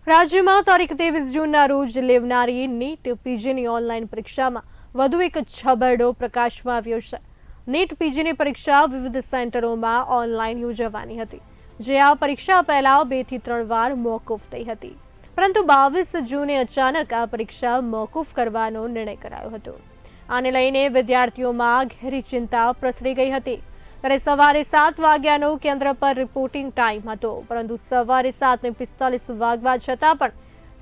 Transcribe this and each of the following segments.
રાજ્યમાં તારીખ 23 જૂનના રોજ લેવાનારી નીટ પીજીની ઓનલાઈન પરીક્ષામાં વધુ એક છબરડો પ્રકાશમાં આવ્યો છે। નીટ પીજીની પરીક્ષા વિવિધ સેન્ટરોમાં ઓનલાઈન યોજાવાની હતી, જે આ પરીક્ષા પહેલા 2 થી 3 વાર મોકૂફ થઈ હતી, પરંતુ 22 જૂને અચાનક આ પરીક્ષા મોકૂફ કરવાનો નિર્ણય કરાયો હતો। આને લઈને વિદ્યાર્થીઓમાં ઘેરી ચિંતા પ્રસરી ગઈ હતી। ત્યારે સવારે 7 વાગ્યાનો કેન્દ્ર પર રિપોર્ટિંગ ટાઈમ હતો, પરંતુ સવારે 7:45 વાગવા છતાં પણ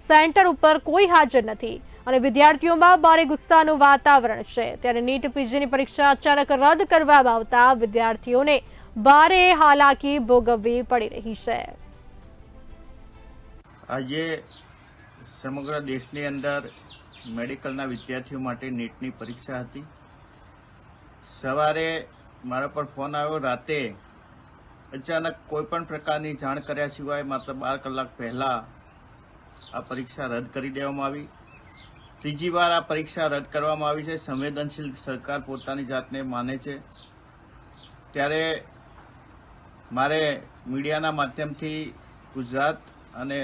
સેન્ટર ઉપર કોઈ હાજર નથી અને વિદ્યાર્થીઓમાં ભારે ગુસ્સાનું વાતાવરણ છે। ત્યારે નીટ પીજીની પરીક્ષા અચાનક રદ કરવામાં આવતા વિદ્યાર્થીઓને ભારે હાલાકી ભોગવવી પડી રહી છે। આજે સમગ્ર દેશની અંદર મેડિકલના વિદ્યાર્થીઓ માટે નીટની પરીક્ષા હતી। સવારે મારા પર ફોન આવ્યો, રાતે અચાનક કોઈપણ પ્રકારની જાણ કર્યા સિવાય માત્ર 12 કલાક પહેલાં આ પરીક્ષા રદ કરી દેવામાં આવી। ત્રીજી વાર આ પરીક્ષા રદ કરવામાં આવી છે। સંવેદનશીલ સરકાર પોતાની જાતને માને છે, ત્યારે મારે મીડિયાના માધ્યમથી ગુજરાત અને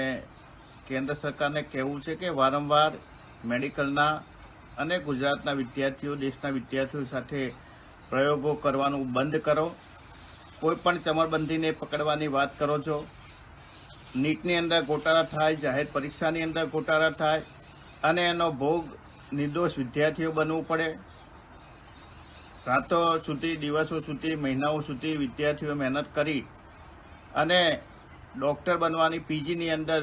કેન્દ્ર સરકારને કહેવું છે કે વારંવાર મેડિકલના અને ગુજરાતના વિદ્યાર્થીઓ, દેશના વિદ્યાર્થીઓ સાથે પ્રયોગો કરવાનું બંધ કરો। કોઈ પણ ચમરબંધીને પકડવાની વાત કરો છો। નીટની અંદર ગોટાળા થાય, જાહેર પરીક્ષાની અંદર ગોટાળા થાય અને એનો ભોગ નિર્દોષ વિદ્યાર્થીઓ બનવું પડે। રાતો સુધી, દિવસો સુધી, મહિનાઓ સુધી વિદ્યાર્થીઓ મહેનત કરી અને ડૉક્ટર બનવાની, પીજીની અંદર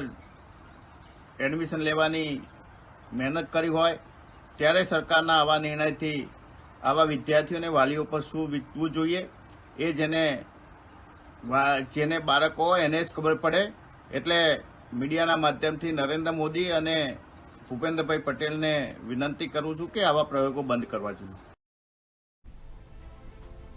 એડમિશન લેવાની મહેનત કરી હોય, ત્યારે સરકારના આવા નિર્ણયથી આવા વિદ્યાર્થીઓને વાલીઓ પર શું વીતવું જોઈએ એ જેને બાળકો હોય એને જ ખબર પડે। એટલે મીડિયાના માધ્યમથી નરેન્દ્ર મોદી અને ભૂપેન્દ્રભાઈ પટેલને વિનંતી કરું છું કે આવા પ્રયોગો બંધ કરવા જોઈએ।